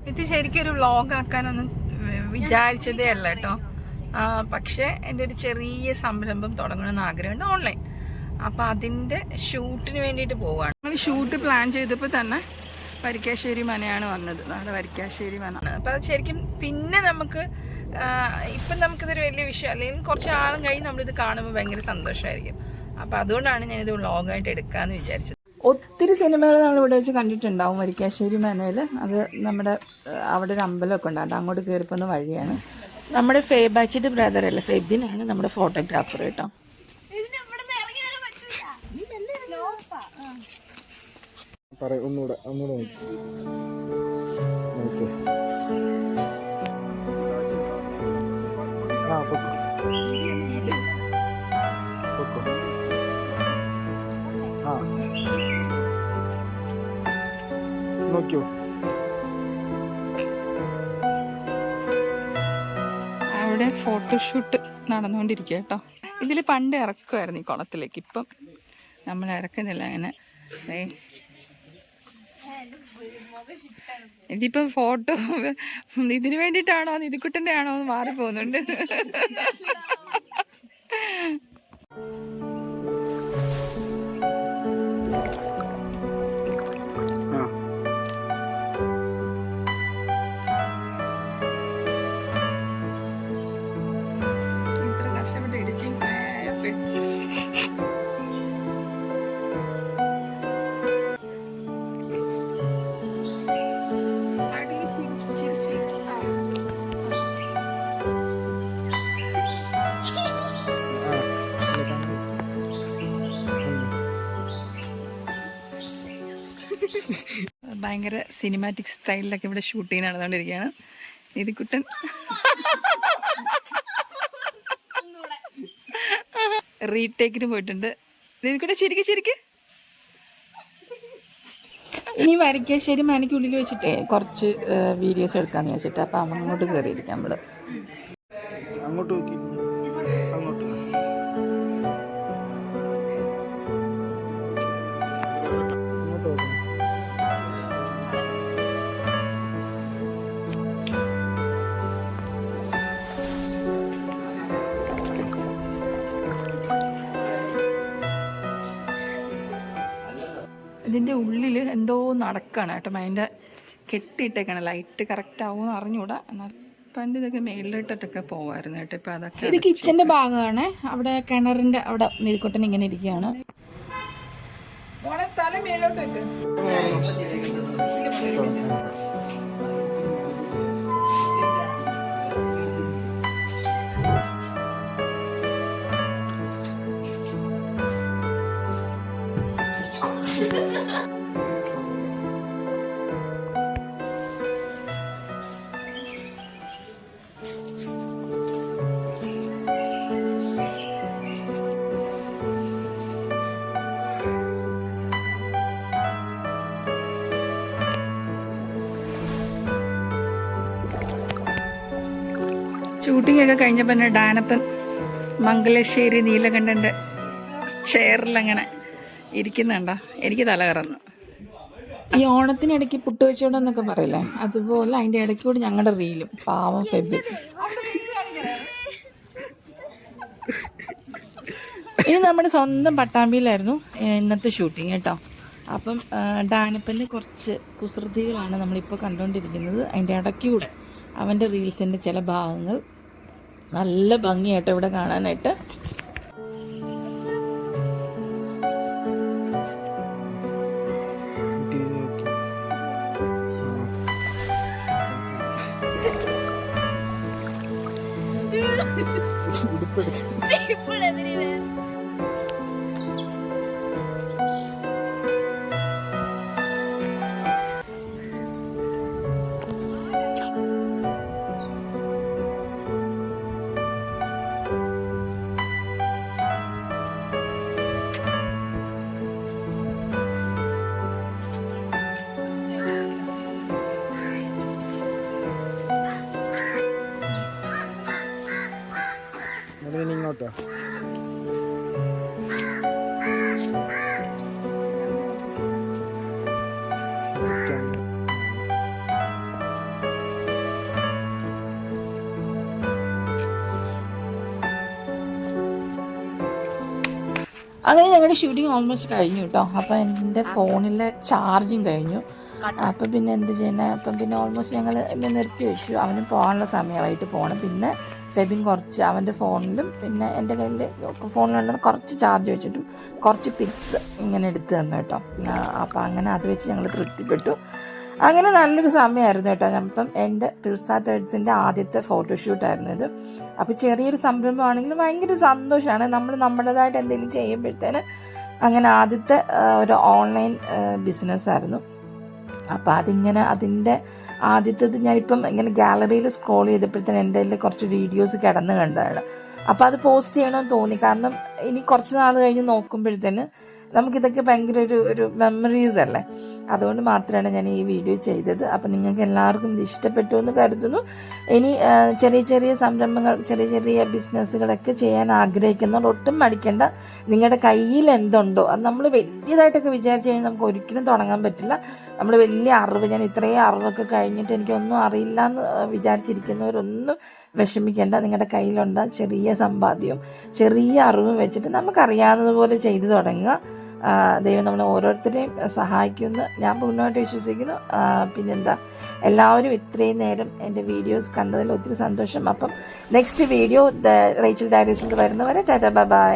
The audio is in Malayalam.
ഇത് ശരിക്കും ഒരു വ്ളോഗ് ആക്കാനൊന്നും വിചാരിച്ചതേ അല്ല കേട്ടോ. പക്ഷേ എൻ്റെ ഒരു ചെറിയ സംരംഭം തുടങ്ങണമെന്ന് ആഗ്രഹമുണ്ട്, ഓൺലൈൻ. അപ്പം അതിൻ്റെ ഷൂട്ടിന് വേണ്ടിയിട്ട് പോവുകയാണ്. നമ്മൾ ഷൂട്ട് പ്ലാൻ ചെയ്തപ്പോൾ തന്നെ വരിക്കാശ്ശേരി മനയാണ് വന്നത്. നമ്മുടെ വരിക്കാശ്ശേരി മന. അപ്പം അത് ശരിക്കും പിന്നെ നമുക്ക് ഇപ്പം നമുക്കിതൊരു വലിയ വിഷയം അല്ലെങ്കിൽ കുറച്ച് ആളും കഴിഞ്ഞ് നമ്മളിത് കാണുമ്പോൾ ഭയങ്കര സന്തോഷമായിരിക്കും. അപ്പം അതുകൊണ്ടാണ് ഞാനിത് വ്ളോഗായിട്ട് എടുക്കാമെന്ന് വിചാരിച്ചത്. ഒത്തിരി സിനിമകൾ നമ്മളിവിടെ വെച്ച് കണ്ടിട്ടുണ്ടാവും വരിക്കാശ്ശേരി മനയിൽ. അത് നമ്മുടെ അവിടെ ഒരു അമ്പലമൊക്കെ ഉണ്ട്, അത് അങ്ങോട്ട് കയറിപ്പോകുന്ന വഴിയാണ്. നമ്മുടെ ഫേബാച്ചിയുടെ ബ്രദറല്ലേ, ഫെബിനാണ് നമ്മുടെ ഫോട്ടോഗ്രാഫർ കേട്ടോ. ഒന്നുകൂടെ നോക്കിയോ. അവിടെ ഫോട്ടോഷൂട്ട് നടന്നുകൊണ്ടിരിക്കുക കേട്ടോ. ഇതിൽ പണ്ട് ഇറക്കുമായിരുന്നു ഈ കുളത്തിലേക്ക്, ഇപ്പം നമ്മൾ ഇറക്കുന്നില്ല അങ്ങനെ. ഇതിപ്പോ ഫോട്ടോ ഇതിന് വേണ്ടിയിട്ടാണോ നിധിക്കുട്ടൻ്റെ ആണോ എന്ന് മാറി പോകുന്നുണ്ട്. ഇത്ര കഷ്ടപ്പെട്ട് എഡിറ്റിംഗ് ഭയങ്കര സിനിമാറ്റിക് സ്റ്റൈലിലൊക്കെ ഇവിടെ ഷൂട്ടിങ് നടന്നുകൊണ്ടിരിക്കുകയാണ്. നിധിക്കുട്ടൻ റീടേക്കിന് പോയിട്ടുണ്ട്. നിധിക്കുട്ടൻ ശരിക്ക് ഇനി വരിക്കാശ്ശേരി മനയ്ക്കുള്ളിൽ വെച്ചിട്ടേ കുറച്ച് വീഡിയോസ് എടുക്കാമെന്ന് വെച്ചിട്ട്. അപ്പം അങ്ങോട്ട് കയറിയിരിക്കാം നമ്മൾ. അങ്ങോട്ട് നോക്കി, അങ്ങോട്ട് ഇതിൻ്റെ ഉള്ളിൽ എന്തോ നടക്കുകയാണ് കേട്ടോ. അതിൻ്റെ കെട്ടിയിട്ടേക്കാണ്, ലൈറ്റ് കറക്റ്റ് ആവുമെന്ന് അറിഞ്ഞൂടാ. എന്നാൽ പണ്ട് ഇതൊക്കെ മേളിലിട്ടിട്ടൊക്കെ പോകുമായിരുന്നു കേട്ടോ. ഇപ്പം അതൊക്കെ ഇത് കിച്ചൻ്റെ ഭാഗമാണ്. അവിടെ കിണറിൻ്റെ അവിടെ നിധിക്കുട്ടൻ ഇങ്ങനെ ഇരിക്കുകയാണ്. തല മേലോട്ട് വെക്ക്. ഷൂട്ടിംഗ് ഒക്കെ കഴിഞ്ഞപ്പോൾ തന്നെ ഡാനപ്പൻ മംഗലശ്ശേരി നീലകണ്ഠൻ്റെ ചെയറിലങ്ങനെ ഇരിക്കുന്നുണ്ടോ. എനിക്ക് തല കറന്നു. ഈ ഓണത്തിനിടയ്ക്ക് പുട്ട് വെച്ചോടം എന്നൊക്കെ പറയില്ലേ, അതുപോലെ അതിൻ്റെ ഇടയ്ക്കൂടെ ഞങ്ങളുടെ റീലും. പാവം ഫെബിൻ. ഇനി നമ്മുടെ സ്വന്തം പട്ടാമ്പിയിലായിരുന്നു ഇന്നത്തെ ഷൂട്ടിങ് കേട്ടോ. അപ്പം ഡാനപ്പൻ്റെ കുറച്ച് കുസൃതികളാണ് നമ്മളിപ്പോൾ കണ്ടുകൊണ്ടിരിക്കുന്നത്. അതിൻ്റെ ഇടയ്ക്കൂടെ അവൻ്റെ റീൽസിൻ്റെ ചില ഭാഗങ്ങൾ നല്ല ഭംഗിയായിട്ട് ഇവിടെ കാണാനായിട്ട്. ഇങ്ങോട്ടോ അങ്ങനെ ഞങ്ങളുടെ ഷൂട്ടിങ് ഓൾമോസ്റ്റ് കഴിഞ്ഞു കേട്ടോ. അപ്പോൾ എൻ്റെ ഫോണിലെ ചാർജും കഴിഞ്ഞു. അപ്പം പിന്നെ എന്ത് ചെയ്യണേ, അപ്പം പിന്നെ ഓൾമോസ്റ്റ് ഞങ്ങൾ എന്നെ നിർത്തി വെച്ചു. അവന് പോകാനുള്ള സമയമായിട്ട് പോകണം. പിന്നെ ഫെബിൻ കുറച്ച് അവൻ്റെ ഫോണിലും പിന്നെ എൻ്റെ കയ്യിൽ ഫോണിലുള്ള കുറച്ച് ചാർജ് വെച്ചിട്ടും കുറച്ച് പിക്സ് ഇങ്ങനെ എടുത്ത് തന്നു കേട്ടോ. അപ്പോൾ അങ്ങനെ അത് വെച്ച് ഞങ്ങൾ തൃപ്തിപ്പെട്ടു. അങ്ങനെ നല്ലൊരു സമയമായിരുന്നു കേട്ടോ. അപ്പം എൻ്റെ തിർസ ത്രെഡ്സിൻ്റെ ആദ്യത്തെ ഫോട്ടോഷൂട്ടായിരുന്നു ഇത്. അപ്പോൾ ചെറിയൊരു സംരംഭമാണെങ്കിലും ഭയങ്കര സന്തോഷമാണ് നമ്മൾ നമ്മുടേതായിട്ട് എന്തെങ്കിലും ചെയ്യുമ്പോഴത്തേന്. അങ്ങനെ ആദ്യത്തെ ഒരു ഓൺലൈൻ ബിസിനസ്സായിരുന്നു. അപ്പോൾ അതിൻ്റെ ആദ്യത്തേത് ഞാനിപ്പം ഇങ്ങനെ ഗാലറിയിൽ സ്ക്രോൾ ചെയ്തപ്പോഴത്തേന് എൻ്റെ കയ്യിൽ കുറച്ച് വീഡിയോസ് കിടന്ന് കണ്ടതാണ്. അപ്പോൾ അത് പോസ്റ്റ് ചെയ്യണമെന്ന് തോന്നി. കാരണം ഇനി കുറച്ച് നാൾ കഴിഞ്ഞ് നോക്കുമ്പോഴത്തേന് നമുക്കിതൊക്കെ ഭയങ്കര ഒരു മെമ്മറീസ് അല്ലേ. അതുകൊണ്ട് മാത്രമാണ് ഞാൻ ഈ വീഡിയോ ചെയ്തത്. അപ്പം നിങ്ങൾക്ക് എല്ലാവർക്കും ഇത് ഇഷ്ടപ്പെട്ടു എന്ന് കരുതുന്നു. ഇനി ചെറിയ ചെറിയ സംരംഭങ്ങൾ, ചെറിയ ചെറിയ ബിസിനസ്സുകളൊക്കെ ചെയ്യാൻ ആഗ്രഹിക്കുന്നവർ ഒട്ടും മടിക്കേണ്ട. നിങ്ങളുടെ കയ്യിൽ എന്തുണ്ടോ അത് നമ്മൾ വലിയതായിട്ടൊക്കെ വിചാരിച്ചു കഴിഞ്ഞാൽ നമുക്ക് ഒരിക്കലും തുടങ്ങാൻ പറ്റില്ല. നമ്മൾ വലിയ അറിവ്, ഞാൻ ഇത്രയും അറിവൊക്കെ കഴിഞ്ഞിട്ട് എനിക്കൊന്നും അറിയില്ല എന്ന് വിചാരിച്ചിരിക്കുന്നവരൊന്നും വിഷമിക്കേണ്ട. നിങ്ങളുടെ കയ്യിലുണ്ട ചെറിയ സമ്പാദ്യവും ചെറിയ അറിവും വെച്ചിട്ട് നമുക്കറിയാവുന്നതുപോലെ ചെയ്തു തുടങ്ങുക. ദൈവം നമ്മളെ ഓരോരുത്തരെയും സഹായിക്കുമെന്ന് ഞാൻ പൂർണ്ണമായിട്ട് വിശ്വസിക്കുന്നു. പിന്നെന്താ, എല്ലാവരും ഇത്രയും നേരം എൻ്റെ വീഡിയോസ് കണ്ടതിൽ ഒത്തിരി സന്തോഷം. അപ്പം നെക്സ്റ്റ് വീഡിയോ റേച്ചൽ ഡയറീസിൽ വരുന്നവരെ ടാറ്റ ബൈ ബൈ.